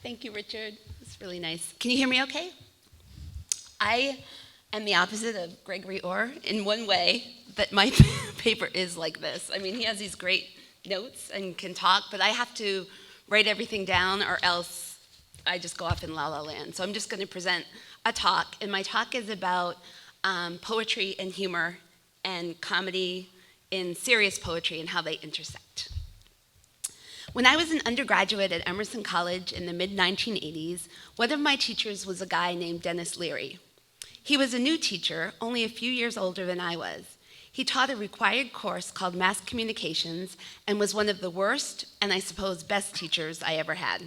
Thank you, Richard. It's really nice. Can you hear me okay? I am the opposite of Gregory Orr in one way, that my paper is like this. I mean, he has these great notes and can talk, but I have to write everything down or else I just go off in la la land. So I'm just going to present a talk, and my talk is about poetry and humor and comedy in serious poetry and how they intersect. When I was an undergraduate at Emerson College in the mid-1980s, one of my teachers was a guy named Dennis Leary. He was a new teacher, only a few years older than I was. He taught a required course called Mass Communications and was one of the worst, and I suppose best teachers I ever had.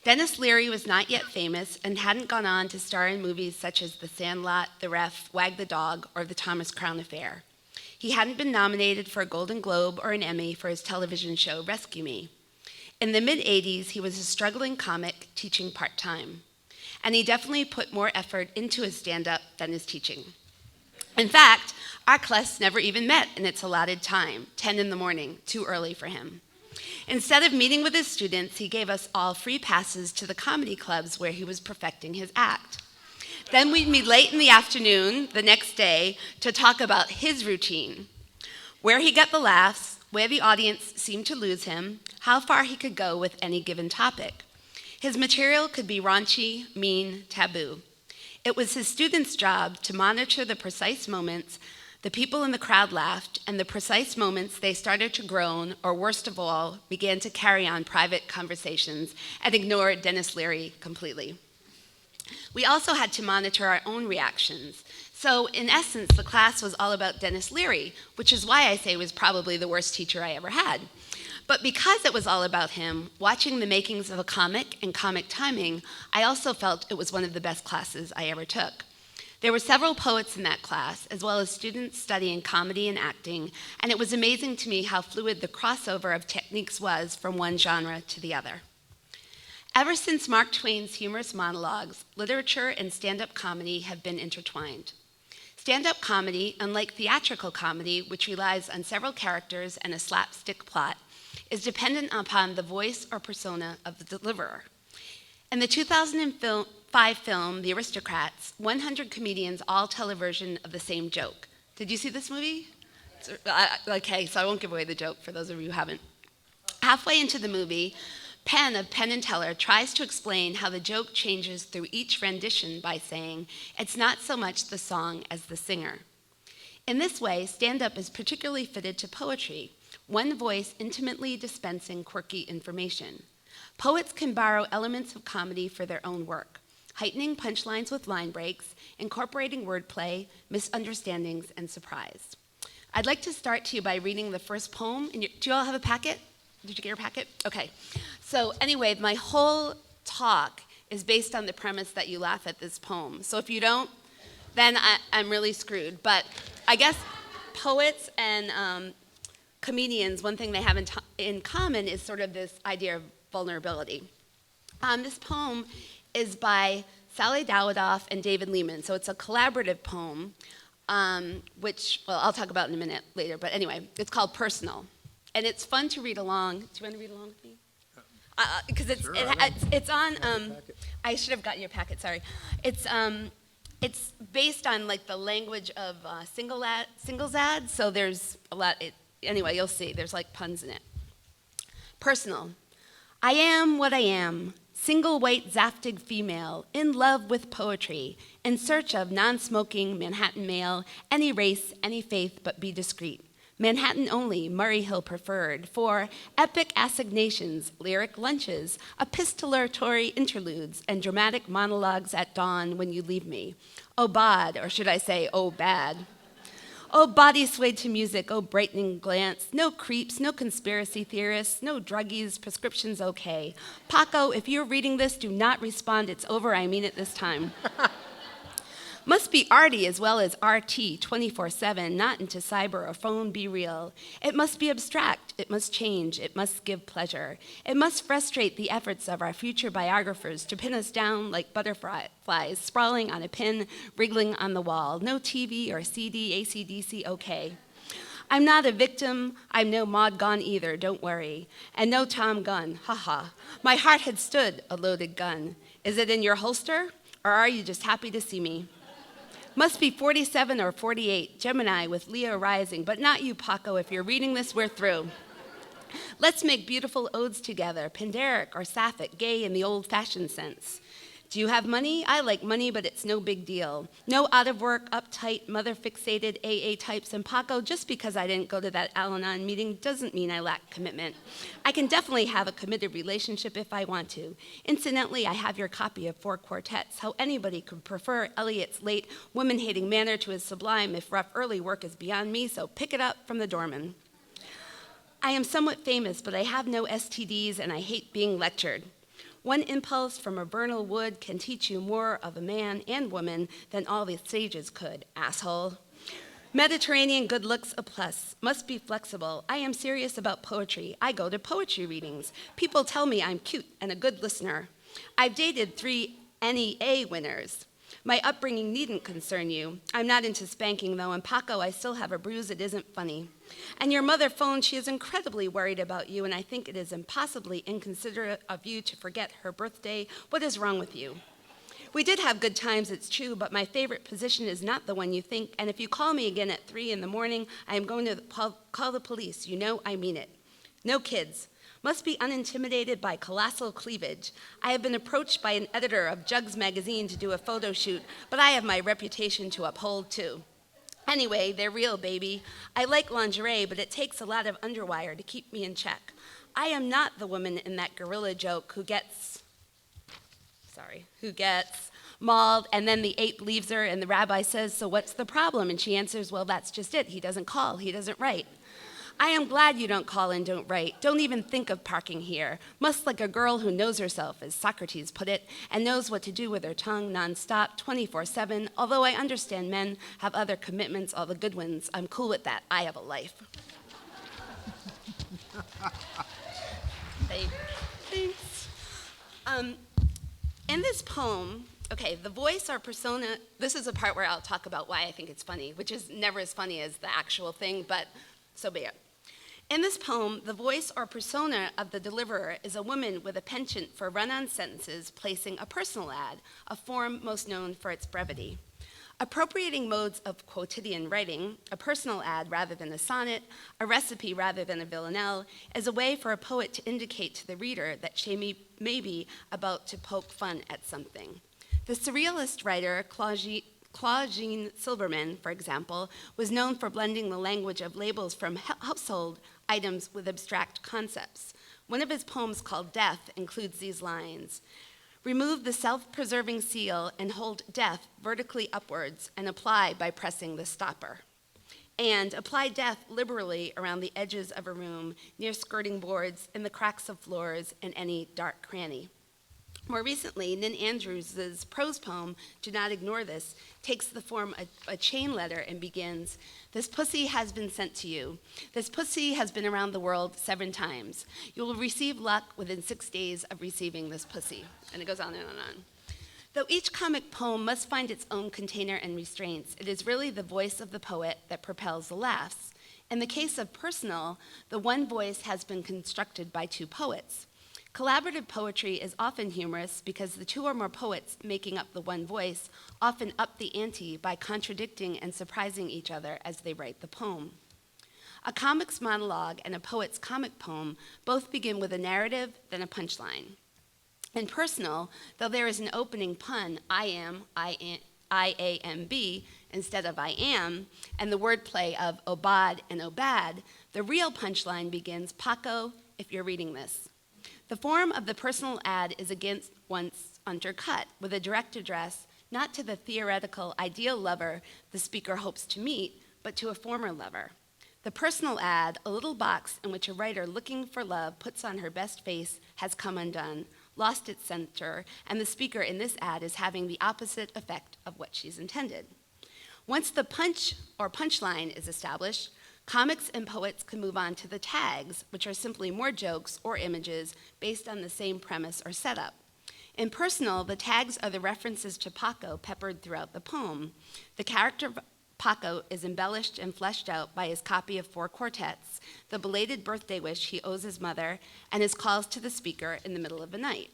Dennis Leary was not yet famous and hadn't gone on to star in movies such as The Sandlot, The Ref, Wag the Dog, or The Thomas Crown Affair. He hadn't been nominated for a Golden Globe or an Emmy for his television show Rescue Me. In the mid-'80s, he was a struggling comic teaching part-time, and he definitely put more effort into his stand-up than his teaching. In fact, our class never even met in its allotted time, 10 in the morning, too early for him. Instead of meeting with his students, he gave us all free passes to the comedy clubs where he was perfecting his act. Then we'd meet late in the afternoon the next day to talk about his routine, where he got the laughs, where the audience seemed to lose him, how far he could go with any given topic. His material could be raunchy, mean, taboo. It was his students' job to monitor the precise moments the people in the crowd laughed and the precise moments they started to groan, or worst of all, began to carry on private conversations and ignore Dennis Leary completely. We also had to monitor our own reactions. So in essence, the class was all about Dennis Leary, which is why I say he was probably the worst teacher I ever had. But because it was all about him, watching the makings of a comic and comic timing, I also felt it was one of the best classes I ever took. There were several poets in that class, as well as students studying comedy and acting, and it was amazing to me how fluid the crossover of techniques was from one genre to the other. Ever since Mark Twain's humorous monologues, literature and stand-up comedy have been intertwined. Stand-up comedy, unlike theatrical comedy, which relies on several characters and a slapstick plot, is dependent upon the voice or persona of the deliverer. In the 2005 film, The Aristocrats, 100 comedians all tell a version of the same joke. Did you see this movie? Okay, so I won't give away the joke for those of you who haven't. Halfway into the movie, Penn of Penn and Teller tries to explain how the joke changes through each rendition by saying, "It's not so much the song as the singer." In this way, stand-up is particularly fitted to poetry, one voice intimately dispensing quirky information. Poets can borrow elements of comedy for their own work, heightening punchlines with line breaks, incorporating wordplay, misunderstandings, and surprise. I'd like to start to you by reading the first poem. Do you all have a packet? Did you get your packet? Okay. So anyway, my whole talk is based on the premise that you laugh at this poem. So if you don't, then I'm really screwed. But I guess poets and comedians, one thing they have in common is sort of this idea of vulnerability. This poem is by Sally Dawidoff and David Lehman. So it's a collaborative poem, which, well, I'll talk about in a minute later. But anyway, it's called Personal. And it's fun to read along. Do you want to read along with me? Because it's on. I should have gotten your packet. Sorry. It's based on like the language of singles ads. So there's a lot. Anyway, you'll see. There's like puns in it. Personal. I am what I am. Single white Zaftig female, in love with poetry, in search of non-smoking Manhattan male, any race, any faith, but be discreet. Manhattan only, Murray Hill preferred, for epic assignations, lyric lunches, epistolatory interludes, and dramatic monologues at dawn when you leave me. Oh bod, or should I say, oh bad. Oh body swayed to music, oh brightening glance, no creeps, no conspiracy theorists, no druggies, prescriptions okay. Paco, if you're reading this, do not respond, it's over, I mean it this time. Must be arty as well as RT 24/7, not into cyber or phone, be real. It must be abstract, it must change, it must give pleasure. It must frustrate the efforts of our future biographers to pin us down like butterflies, sprawling on a pin, wriggling on the wall. No TV or CD, AC/DC, okay. I'm not a victim, I'm no Maud Gonne either, don't worry. And no Tom Gunn, haha. My heart had stood a loaded gun. Is it in your holster, or are you just happy to see me? Must be 47 or 48, Gemini with Leo rising, but not you, Paco. If you're reading this, we're through. Let's make beautiful odes together, Pindaric or Sapphic, gay in the old-fashioned sense. Do you have money? I like money, but it's no big deal. No out-of-work, uptight, mother-fixated AA types. And Paco, just because I didn't go to that Al-Anon meeting doesn't mean I lack commitment. I can definitely have a committed relationship if I want to. Incidentally, I have your copy of Four Quartets, how anybody could prefer Eliot's late, woman-hating manner to his sublime if rough early work is beyond me, so pick it up from the doorman. I am somewhat famous, but I have no STDs and I hate being lectured. One impulse from a vernal wood can teach you more of a man and woman than all the sages could, asshole. Mediterranean good looks a plus, must be flexible. I am serious about poetry. I go to poetry readings. People tell me I'm cute and a good listener. I've dated 3 NEA winners. My upbringing needn't concern you. I'm not into spanking, though, and Paco, I still have a bruise that isn't funny. And your mother phoned, she is incredibly worried about you, and I think it is impossibly inconsiderate of you to forget her birthday. What is wrong with you? We did have good times, it's true, but my favorite position is not the one you think, and if you call me again at 3 in the morning, I am going to call the police. You know I mean it. No kids. Must be unintimidated by colossal cleavage. I have been approached by an editor of Jugs magazine to do a photo shoot, but I have my reputation to uphold too. Anyway, they're real, baby. I like lingerie, but it takes a lot of underwire to keep me in check. I am not the woman in that gorilla joke who gets mauled, and then the ape leaves her, and the rabbi says, so what's the problem? And she answers, well, that's just it. He doesn't call, he doesn't write. I am glad you don't call and don't write. Don't even think of parking here. Must like a girl who knows herself, as Socrates put it, and knows what to do with her tongue nonstop, 24/7. Although I understand men have other commitments, all the good ones. I'm cool with that. I have a life. Thanks. In this poem, okay, the voice or persona, this is a part where I'll talk about why I think it's funny, which is never as funny as the actual thing, but so be it. In this poem, the voice or persona of the deliverer is a woman with a penchant for run-on sentences placing a personal ad, a form most known for its brevity. Appropriating modes of quotidian writing, a personal ad rather than a sonnet, a recipe rather than a villanelle, is a way for a poet to indicate to the reader that she may be about to poke fun at something. The surrealist writer Claude-Jean Silberman, for example, was known for blending the language of labels from household items with abstract concepts. One of his poems called Death includes these lines. Remove the self-preserving seal and hold death vertically upwards and apply by pressing the stopper. And apply death liberally around the edges of a room, near skirting boards, in the cracks of floors, and any dark cranny. More recently, Nin Andrews' prose poem, Do Not Ignore This, takes the form of a chain letter and begins, this pussy has been sent to you. This pussy has been around the world 7 times. You will receive luck within 6 days of receiving this pussy. And it goes on and on and on. Though each comic poem must find its own container and restraints, it is really the voice of the poet that propels the laughs. In the case of Personal, the one voice has been constructed by 2 poets. Collaborative poetry is often humorous because the 2 or more poets making up the one voice often up the ante by contradicting and surprising each other as they write the poem. A comic's monologue and a poet's comic poem both begin with a narrative, then a punchline. In Personal, though there is an opening pun, I-A-M-B, instead of I am, and the wordplay of Obad and Obad, the real punchline begins, Paco, if you're reading this. The form of the personal ad is again once undercut with a direct address, not to the theoretical ideal lover the speaker hopes to meet, but to a former lover. The personal ad, a little box in which a writer looking for love puts on her best face, has come undone, lost its center, and the speaker in this ad is having the opposite effect of what she's intended. Once the punch or punchline is established, comics and poets can move on to the tags, which are simply more jokes or images based on the same premise or setup. In Personal, the tags are the references to Paco peppered throughout the poem. The character Paco is embellished and fleshed out by his copy of 4 quartets, the belated birthday wish he owes his mother, and his calls to the speaker in the middle of the night.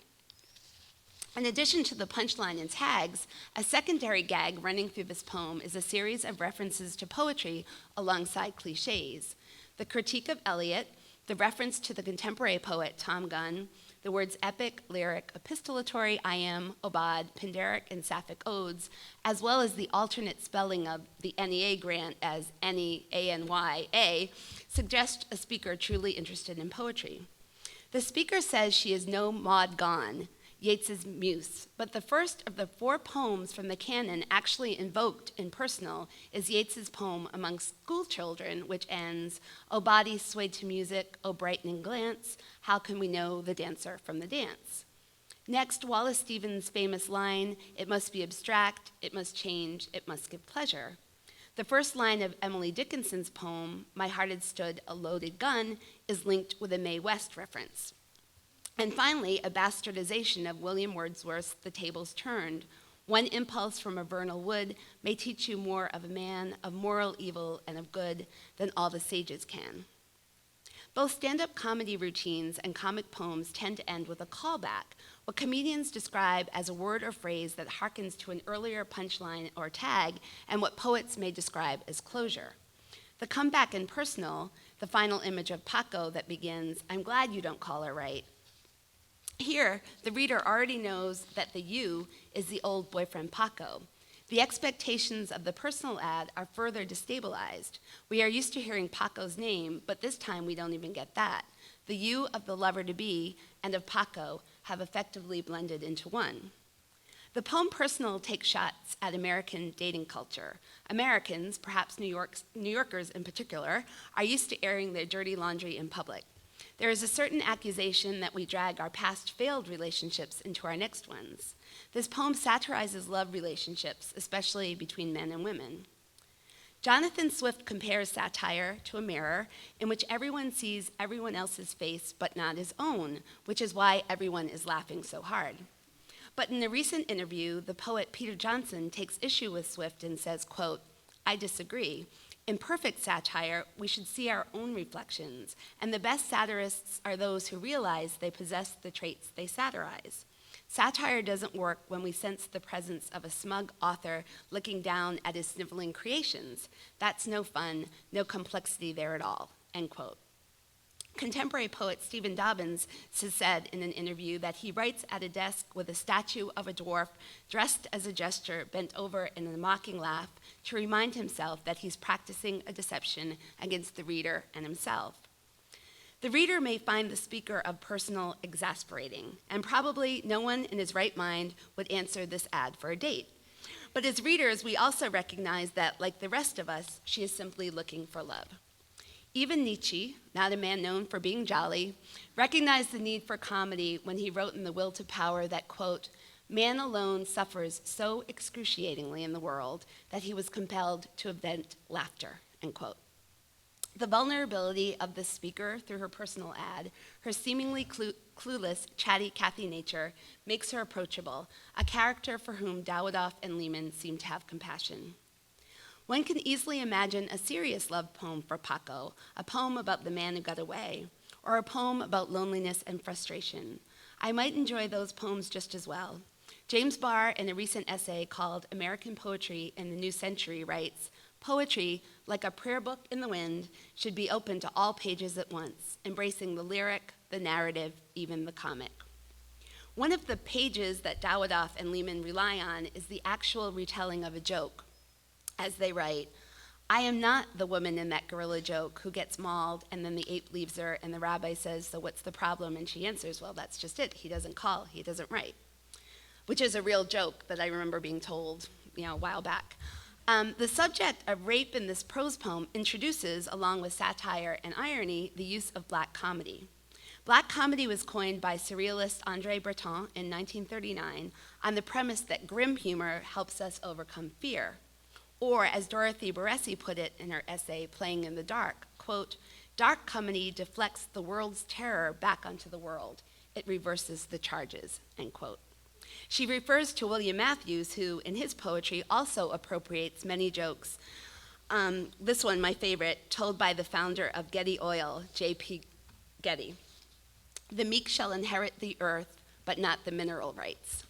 In addition to the punchline and tags, a secondary gag running through this poem is a series of references to poetry alongside cliches. The critique of Eliot, the reference to the contemporary poet Tom Gunn, the words epic, lyric, epistolatory, iamb, obad, Pindaric, and Sapphic odes, as well as the alternate spelling of the NEA grant as N-E-A-N-Y-A, suggest a speaker truly interested in poetry. The speaker says she is no Maud Gonne, Yeats's muse, but the first of the 4 poems from the canon actually invoked in personal is Yeats's poem Among School Children, which ends, "O body swayed to music, O brightening glance, how can we know the dancer from the dance?" Next, Wallace Stevens' famous line, "It must be abstract, it must change, it must give pleasure." The first line of Emily Dickinson's poem, "My heart had stood a loaded gun," is linked with a Mae West reference. And finally, a bastardization of William Wordsworth's The Tables Turned. One impulse from a vernal wood may teach you more of a man, of moral evil and of good, than all the sages can. Both stand-up comedy routines and comic poems tend to end with a callback, what comedians describe as a word or phrase that harkens to an earlier punchline or tag, and what poets may describe as closure. The comeback in personal, the final image of Paco that begins, "I'm glad you don't call her right." Here, the reader already knows that the you is the old boyfriend Paco. The expectations of the personal ad are further destabilized. We are used to hearing Paco's name, but this time we don't even get that. The you of the lover-to-be and of Paco have effectively blended into one. The poem Personal takes shots at American dating culture. Americans, perhaps New Yorkers in particular, are used to airing their dirty laundry in public. There is a certain accusation that we drag our past failed relationships into our next ones. This poem satirizes love relationships, especially between men and women. Jonathan Swift compares satire to a mirror in which everyone sees everyone else's face but not his own, which is why everyone is laughing so hard. But in a recent interview, the poet Peter Johnson takes issue with Swift and says, quote, "I disagree. In perfect satire, we should see our own reflections, and the best satirists are those who realize they possess the traits they satirize. Satire doesn't work when we sense the presence of a smug author looking down at his sniveling creations. That's no fun, no complexity there at all," end quote. Contemporary poet Stephen Dobbins has said in an interview that he writes at a desk with a statue of a dwarf dressed as a jester bent over in a mocking laugh to remind himself that he's practicing a deception against the reader and himself. The reader may find the speaker of personal exasperating, and probably no one in his right mind would answer this ad for a date. But as readers, we also recognize that, like the rest of us, she is simply looking for love. Even Nietzsche, not a man known for being jolly, recognized the need for comedy when he wrote in The Will to Power that, quote, "Man alone suffers so excruciatingly in the world that he was compelled to invent laughter," end quote. The vulnerability of the speaker through her personal ad, her seemingly clueless, chatty Cathy nature, makes her approachable, a character for whom Dawidoff and Lehman seem to have compassion. One can easily imagine a serious love poem for Paco, a poem about the man who got away, or a poem about loneliness and frustration. I might enjoy those poems just as well. James Barr, in a recent essay called American Poetry in the New Century, writes, "Poetry, like a prayer book in the wind, should be open to all pages at once, embracing the lyric, the narrative, even the comic." One of the pages that Dawidoff and Lehman rely on is the actual retelling of a joke. As they write, "I am not the woman in that gorilla joke who gets mauled and then the ape leaves her and the rabbi says, 'So what's the problem?' And she answers, 'Well, that's just it. He doesn't call, he doesn't write,'" which is a real joke that I remember being told, a while back. The subject of rape in this prose poem introduces, along with satire and irony, the use of black comedy. Black comedy was coined by surrealist André Breton in 1939 on the premise that grim humor helps us overcome fear. Or, as Dorothy Baresi put it in her essay, Playing in the Dark, quote, "Dark comedy deflects the world's terror back onto the world. It reverses the charges," end quote. She refers to William Matthews, who, in his poetry, also appropriates many jokes This one, my favorite, told by the founder of Getty Oil, J.P. Getty. The meek shall inherit the earth, but not the mineral rights.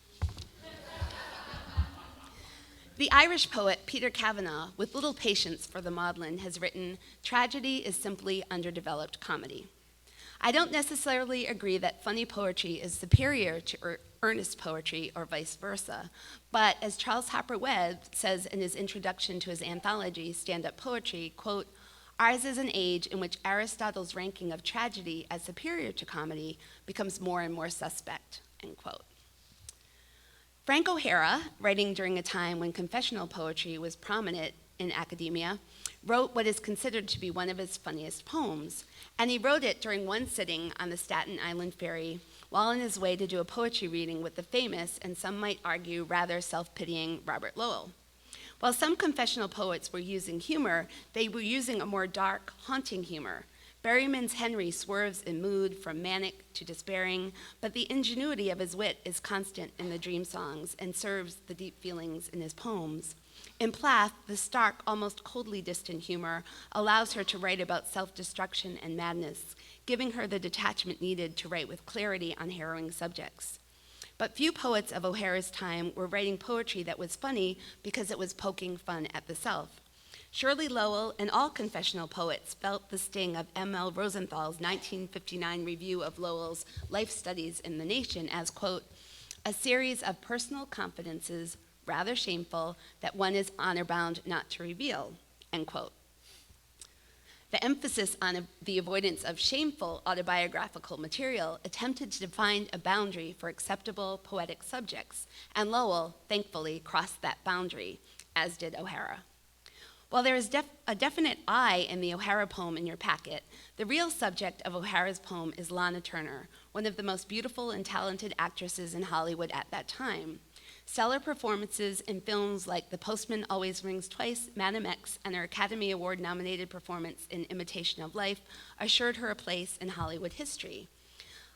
The Irish poet Peter Kavanagh, with little patience for the maudlin, has written, "Tragedy is simply underdeveloped comedy." I don't necessarily agree that funny poetry is superior to earnest poetry or vice versa, but as Charles Hopper Webb says in his introduction to his anthology, Stand-Up Poetry, quote, "Ours is an age in which Aristotle's ranking of tragedy as superior to comedy becomes more and more suspect," end quote. Frank O'Hara, writing during a time when confessional poetry was prominent in academia, wrote what is considered to be one of his funniest poems, and he wrote it during one sitting on the Staten Island ferry while on his way to do a poetry reading with the famous, and some might argue rather self-pitying, Robert Lowell. While some confessional poets were using humor, they were using a more dark, haunting humor. Berryman's Henry swerves in mood from manic to despairing, but the ingenuity of his wit is constant in the dream songs and serves the deep feelings in his poems. In Plath, the stark, almost coldly distant humor allows her to write about self-destruction and madness, giving her the detachment needed to write with clarity on harrowing subjects. But few poets of O'Hara's time were writing poetry that was funny because it was poking fun at the self. Shirley Lowell and all confessional poets felt the sting of M.L. Rosenthal's 1959 review of Lowell's life studies in The Nation as, quote, "a series of personal confidences, rather shameful, that one is honor-bound not to reveal," end quote. The emphasis on the avoidance of shameful autobiographical material attempted to define a boundary for acceptable poetic subjects, and Lowell, thankfully, crossed that boundary, as did O'Hara. While there is a definite I in the O'Hara poem in your packet, the real subject of O'Hara's poem is Lana Turner, one of the most beautiful and talented actresses in Hollywood at that time. Stellar performances in films like The Postman Always Rings Twice, Madam X, and her Academy Award-nominated performance in Imitation of Life assured her a place in Hollywood history.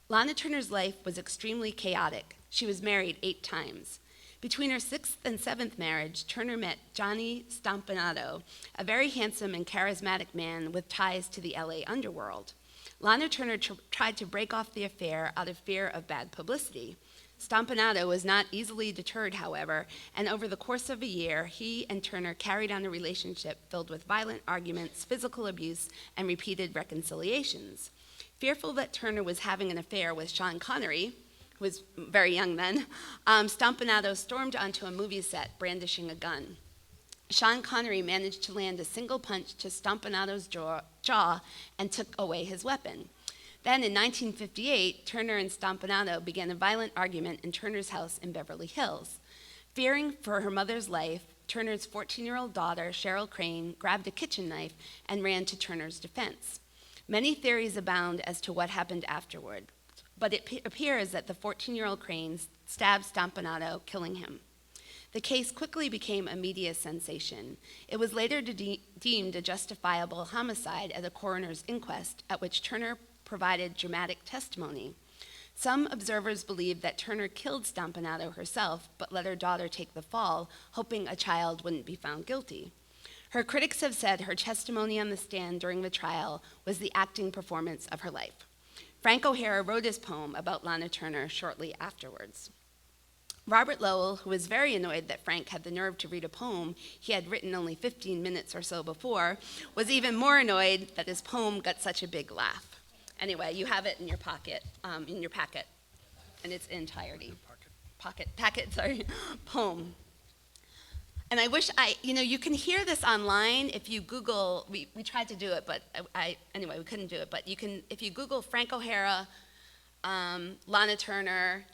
Lana Turner's life was extremely chaotic. She was married 8 times. Between her 6th and 7th marriage, Turner met Johnny Stompanato, a very handsome and charismatic man with ties to the LA underworld. Lana Turner tried to break off the affair out of fear of bad publicity. Stompanato was not easily deterred, however, and over the course of a year, he and Turner carried on a relationship filled with violent arguments, physical abuse, and repeated reconciliations. Fearful that Turner was having an affair with Sean Connery, who was very young then, Stompanato stormed onto a movie set brandishing a gun. Sean Connery managed to land a single punch to Stompanato's jaw and took away his weapon. Then in 1958, Turner and Stompanato began a violent argument in Turner's house in Beverly Hills. Fearing for her mother's life, Turner's 14-year-old daughter, Cheryl Crane, grabbed a kitchen knife and ran to Turner's defense. Many theories abound as to what happened afterward, but it appears that the 14-year-old Crane stabbed Stompanato, killing him. The case quickly became a media sensation. It was later deemed a justifiable homicide at a coroner's inquest, at which Turner provided dramatic testimony. Some observers believed that Turner killed Stompanato herself, but let her daughter take the fall, hoping a child wouldn't be found guilty. Her critics have said her testimony on the stand during the trial was the acting performance of her life. Frank O'Hara wrote his poem about Lana Turner shortly afterwards. Robert Lowell, who was very annoyed that Frank had the nerve to read a poem he had written only 15 minutes or so before, was even more annoyed that his poem got such a big laugh. Anyway, you have it in your packet, in its entirety. Poem. And I wish you can hear this online if you Google, we tried to do it, but we couldn't do it, but you can, if you Google Frank O'Hara, Lana Turner,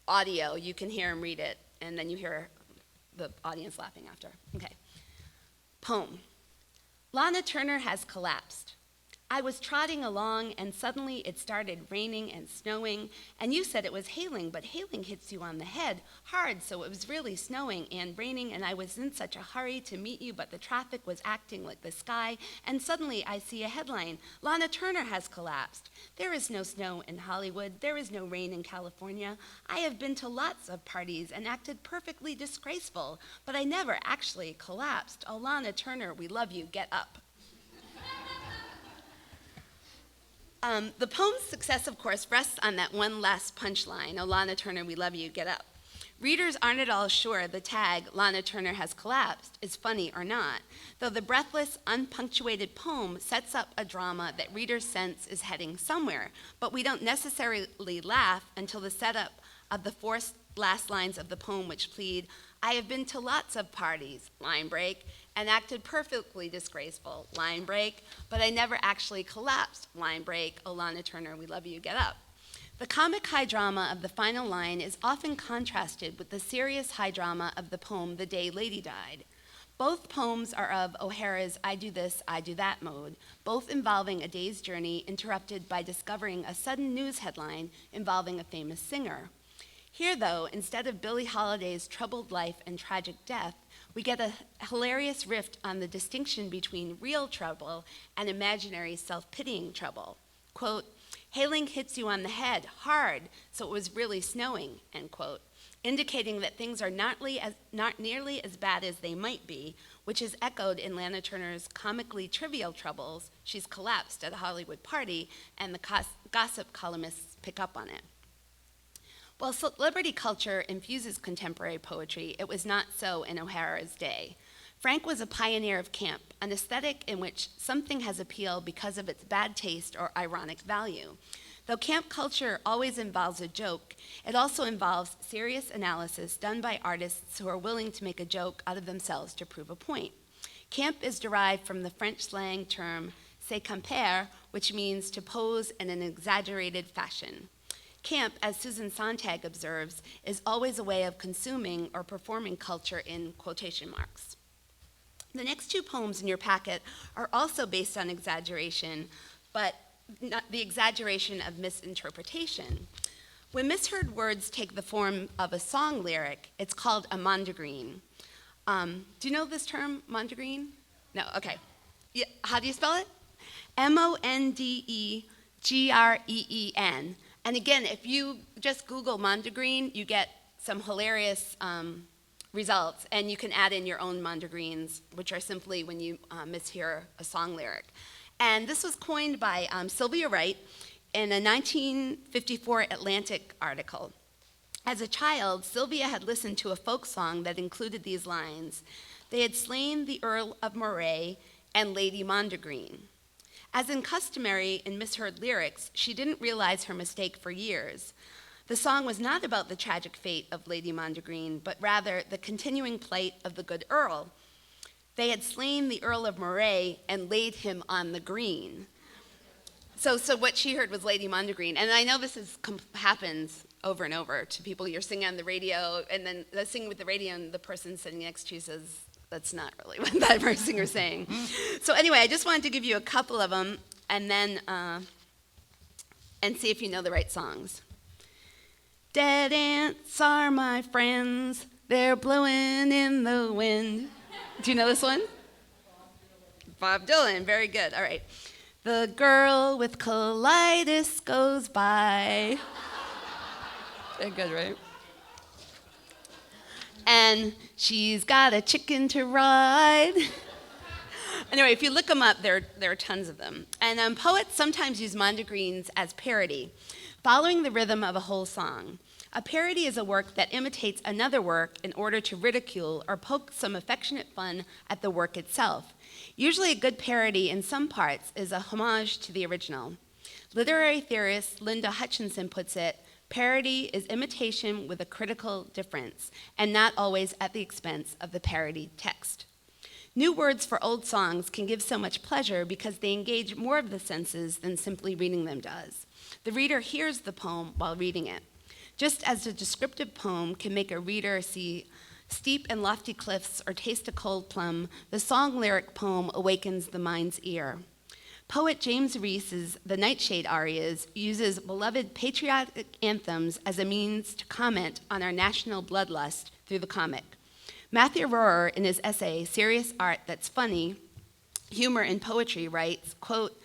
audio, you can hear him read it, and then you hear the audience laughing after. Okay. Poem. Lana Turner has collapsed. I was trotting along and suddenly it started raining and snowing, and you said it was hailing, but hailing hits you on the head hard, so it was really snowing and raining, and I was in such a hurry to meet you, but the traffic was acting like the sky, and suddenly I see a headline, Lana Turner has collapsed. There is no snow in Hollywood, there is no rain in California. I have been to lots of parties and acted perfectly disgraceful, but I never actually collapsed. Oh, Lana Turner, we love you, get up. The poem's success, of course, rests on that one last punchline, oh, Lana Turner, we love you, get up. Readers aren't at all sure the tag, Lana Turner has collapsed, is funny or not, though the breathless, unpunctuated poem sets up a drama that readers sense is heading somewhere, but we don't necessarily laugh until the setup of the forced last lines of the poem, which plead, I have been to lots of parties, line break, and acted perfectly disgraceful, line break, but I never actually collapsed, line break, oh, Lana Turner, we love you, get up. The comic high drama of the final line is often contrasted with the serious high drama of the poem The Day Lady Died. Both poems are of O'Hara's I do this, I do that mode, both involving a day's journey interrupted by discovering a sudden news headline involving a famous singer. Here, though, instead of Billie Holiday's troubled life and tragic death, we get a hilarious riff on the distinction between real trouble and imaginary self-pitying trouble. Quote, hailing hits you on the head hard, so it was really snowing, end quote, indicating that things are not nearly as bad as they might be, which is echoed in Lana Turner's comically trivial troubles, she's collapsed at a Hollywood party, and the gossip columnists pick up on it. While celebrity culture infuses contemporary poetry, it was not so in O'Hara's day. Frank was a pioneer of camp, an aesthetic in which something has appeal because of its bad taste or ironic value. Though camp culture always involves a joke, it also involves serious analysis done by artists who are willing to make a joke out of themselves to prove a point. Camp is derived from the French slang term se camper, which means to pose in an exaggerated fashion. Camp, as Susan Sontag observes, is always a way of consuming or performing culture in quotation marks. The next two poems in your packet are also based on exaggeration, but not the exaggeration of misinterpretation. When misheard words take the form of a song lyric, it's called a mondegreen. Do you know this term, mondegreen? No, okay. Yeah, how do you spell it? mondegreen. And again, if you just Google mondegreen, you get some hilarious results, and you can add in your own mondegreens, which are simply when you mishear a song lyric. And this was coined by Sylvia Wright in a 1954 Atlantic article. As a child, Sylvia had listened to a folk song that included these lines, they had slain the Earl of Moray and Lady Mondegreen. As in customary in misheard lyrics, she didn't realize her mistake for years. The song was not about the tragic fate of Lady Mondegreen, but rather the continuing plight of the good Earl. They had slain the Earl of Moray and laid him on the green. So what she heard was Lady Mondegreen. And I know this happens over and over to people. You're singing on the radio, and then they're singing with the radio, and the person sitting next to you says, that's not really what that singer's saying. So anyway, I just wanted to give you a couple of them, and then and see if you know the right songs. Dead ants are my friends, they're blowing in the wind. Do you know this one? Bob Dylan, very good, all right. The girl with colitis goes by. Very good, right? And she's got a chicken to ride. Anyway, if you look them up, there are tons of them. And poets sometimes use mondegreens as parody, following the rhythm of a whole song. A parody is a work that imitates another work in order to ridicule or poke some affectionate fun at the work itself. Usually a good parody in some parts is a homage to the original. Literary theorist Linda Hutchinson puts it, parody is imitation with a critical difference, and not always at the expense of the parodied text. New words for old songs can give so much pleasure because they engage more of the senses than simply reading them does. The reader hears the poem while reading it. Just as a descriptive poem can make a reader see steep and lofty cliffs or taste a cold plum, the song lyric poem awakens the mind's ear. Poet James Reese's The Nightshade Arias uses beloved patriotic anthems as a means to comment on our national bloodlust through the comic. Matthew Rohrer, in his essay, Serious Art That's Funny, Humor in Poetry, writes, quote,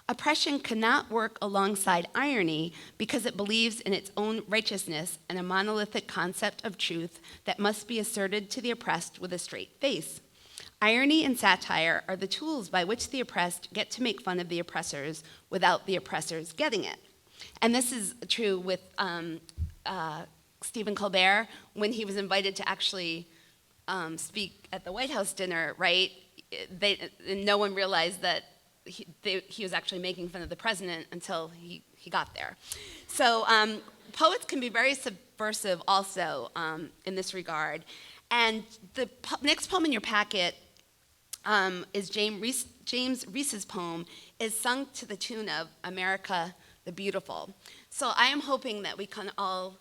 oppression cannot work alongside irony because it believes in its own righteousness and a monolithic concept of truth that must be asserted to the oppressed with a straight face. Irony and satire are the tools by which the oppressed get to make fun of the oppressors without the oppressors getting it. And this is true with Stephen Colbert when he was invited to actually speak at the White House dinner, right? No one realized that he was actually making fun of the president until he got there. So poets can be very subversive also in this regard. And the next poem in your packet is James Reese's poem, is sung to the tune of America the Beautiful. So I am hoping that we can all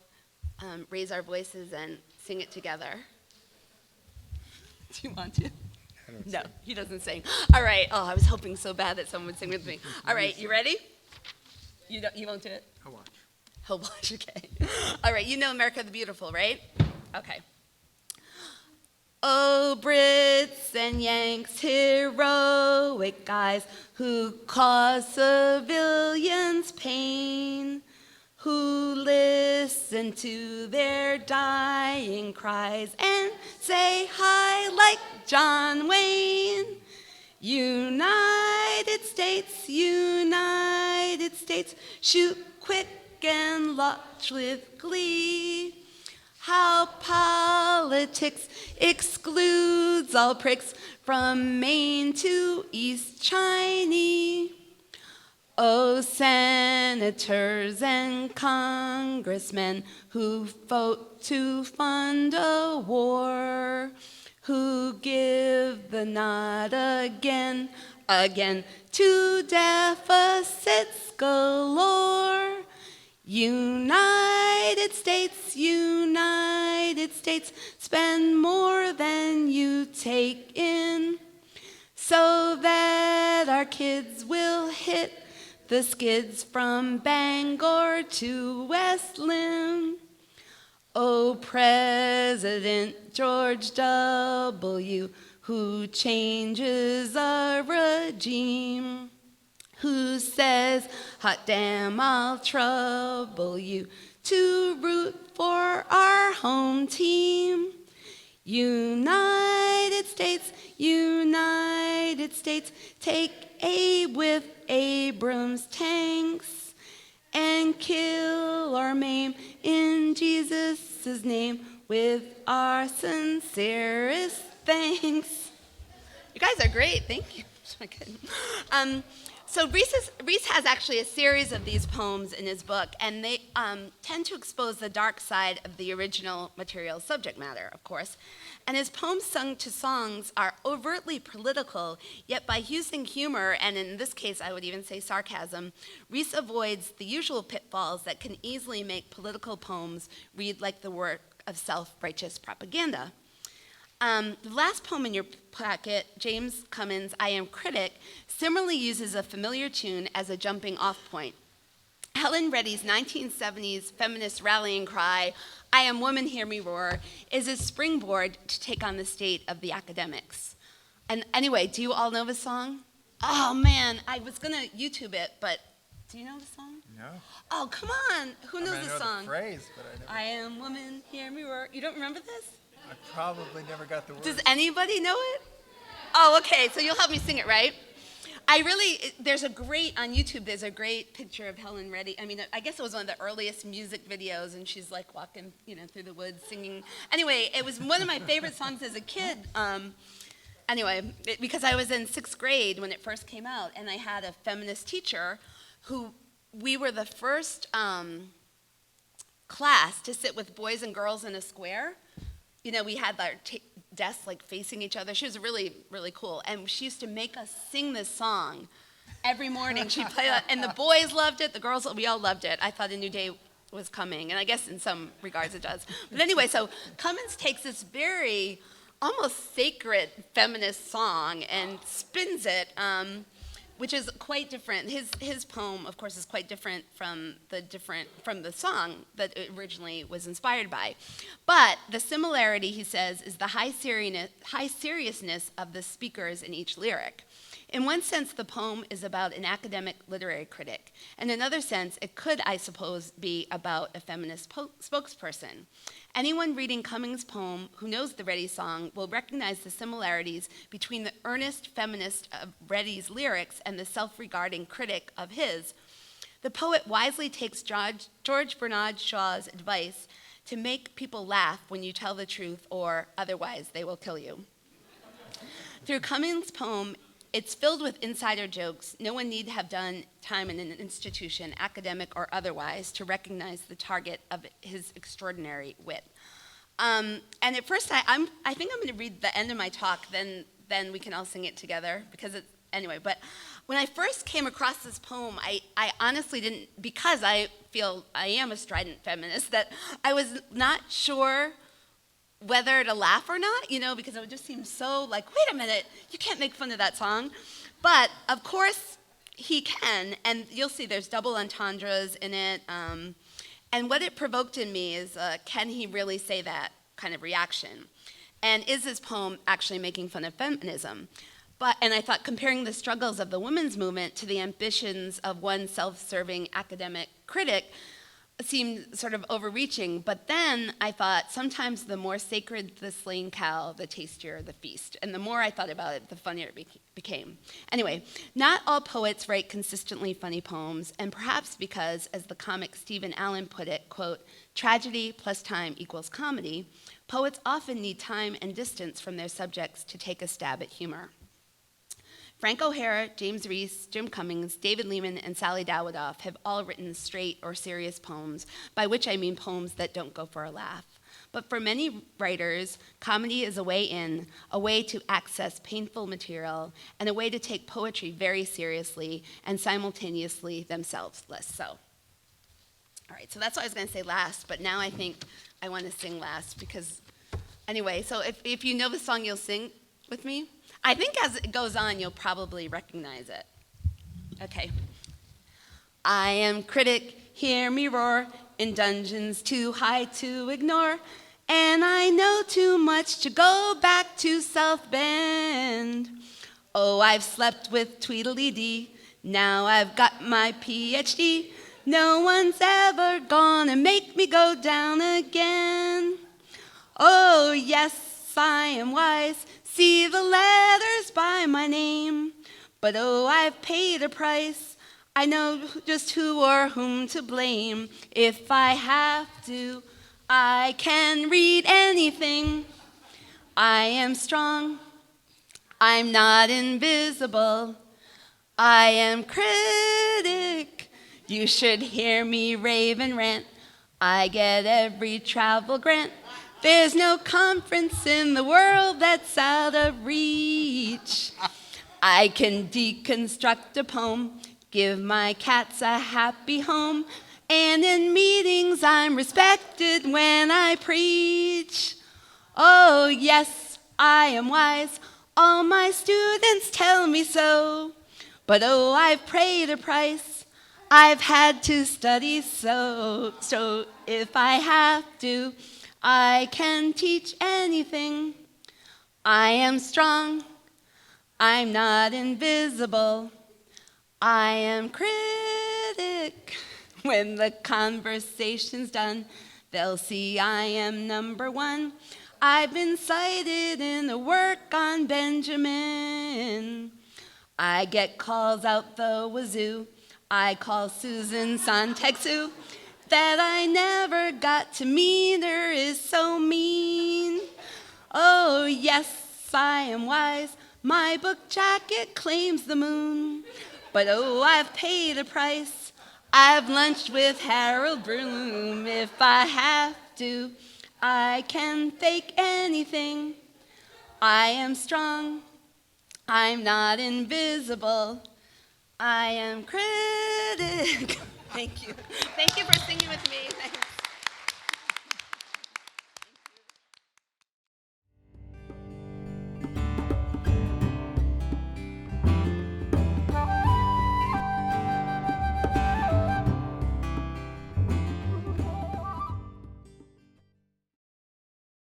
raise our voices and sing it together. Do you want to? No, he doesn't sing. All right. Oh, I was hoping so bad that someone would sing with me. All right, you ready? You won't do it? I'll watch. He'll watch, okay. All right, you know America the Beautiful, right? Okay. Oh, Brits and Yanks, heroic guys who cause civilians pain, who listen to their dying cries and say hi like John Wayne. United States, United States, shoot quick and launch with glee. How politics excludes all pricks from Maine to East Chinese. Oh, senators and congressmen who vote to fund a war, who give the nod again to deficits galore. United States, United States, spend more than you take in, so that our kids will hit the skids from Bangor to West Lynn. Oh, President George W., who changes our regime, who says, hot damn, I'll trouble you, to root for our home team. United States, United States, take aim with Abrams tanks and kill or maim in Jesus' name with our sincerest thanks. You guys are great, thank you. So Reese has actually a series of these poems in his book, and they tend to expose the dark side of the original material subject matter, of course. And his poems sung to songs are overtly political, yet by using humor, and in this case I would even say sarcasm, Reese avoids the usual pitfalls that can easily make political poems read like the work of self-righteous propaganda. The last poem in your packet, James Cummins' I Am Critic, similarly uses a familiar tune as a jumping off point. Helen Reddy's 1970s feminist rallying cry, I am woman, hear me roar, is a springboard to take on the state of the academics. And anyway, do you all know the song? Oh man, I was gonna YouTube it, but do you know the song? No. Oh, come on, who knows the song? I know the phrase, but I never. I am woman, hear me roar. You don't remember this? I probably never got the words. Does anybody know it? Oh, okay, so you'll help me sing it, right? On YouTube, there's a great picture of Helen Reddy. I mean, I guess it was one of the earliest music videos, and she's like walking, through the woods singing. Anyway, it was one of my favorite songs as a kid. Because I was in 6th grade when it first came out, and I had a feminist teacher who, we were the first class to sit with boys and girls in a square. We had our desks like facing each other. She was really, really cool. And she used to make us sing this song every morning. She'd play it, and the boys loved it, the girls, we all loved it. I thought a new day was coming, and I guess in some regards it does. But anyway, so Cummins takes this very almost sacred feminist song and spins it which is quite different. His poem, of course, is quite different from the song that it originally was inspired by. But the similarity, he says, is the high seriousness of the speakers in each lyric. In one sense, the poem is about an academic literary critic. In another sense, it could, I suppose, be about a feminist spokesperson. Anyone reading Cummings' poem who knows the Reddy song will recognize the similarities between the earnest feminist of Reddy's lyrics and the self-regarding critic of his. The poet wisely takes George Bernard Shaw's advice to make people laugh when you tell the truth, or otherwise they will kill you. Through Cummings' poem, it's filled with insider jokes. No one need have done time in an institution, academic or otherwise, to recognize the target of his extraordinary wit. And at first, I think I'm going to read the end of my talk, then we can all sing it together, because anyway. But when I first came across this poem, I honestly didn't, because I feel I am a strident feminist, that I was not sure whether to laugh or not, because it would just seem so like, wait a minute, you can't make fun of that song. But of course he can, and you'll see there's double entendres in it. And what it provoked in me is, can he really say that kind of reaction? And is his poem actually making fun of feminism? And I thought comparing the struggles of the women's movement to the ambitions of one self-serving academic critic seemed sort of overreaching, but then I thought sometimes the more sacred the slain cow, the tastier the feast. And the more I thought about it, the funnier it became. Anyway, not all poets write consistently funny poems, and perhaps because, as the comic Stephen Allen put it, quote, tragedy plus time equals comedy, poets often need time and distance from their subjects to take a stab at humor. Frank O'Hara, James Reese, Jim Cummings, David Lehman, and Sally Dawidoff have all written straight or serious poems, by which I mean poems that don't go for a laugh. But for many writers, comedy is a way in, a way to access painful material, and a way to take poetry very seriously and simultaneously themselves less so. All right, so that's what I was going to say last, but now I think I want to sing last because, anyway, so if you know the song, you'll sing with me. I think as it goes on, you'll probably recognize it. Okay. I am critic, hear me roar, in dungeons too high to ignore, and I know too much to go back to South Bend. Oh, I've slept with Tweedledee, now I've got my PhD. No one's ever gonna make me go down again. Oh, yes, I am wise, see the letters by my name, but oh, I've paid a price. I know just who or whom to blame. If I have to, I can read anything. I am strong, I'm not invisible. I am critic, you should hear me rave and rant. I get every travel grant. There's no conference in the world that's out of reach. I can deconstruct a poem, give my cats a happy home, and in meetings I'm respected when I preach. Oh, yes, I am wise, all my students tell me so, but oh, I've paid a price, I've had to study so if I have to, I can teach anything. I am strong, I'm not invisible. I am critic. When the conversation's done, they'll see I am number one. I've been cited in the work on Benjamin. I get calls out the wazoo. I call Susan Sontag-Sue. That I never got to meet her is so mean. Oh, yes, I am wise. My book jacket claims the moon. But oh, I've paid a price. I've lunched with Harold Bloom. If I have to, I can fake anything. I am strong. I'm not invisible. I am critic. Thank you. Thank you for singing with me.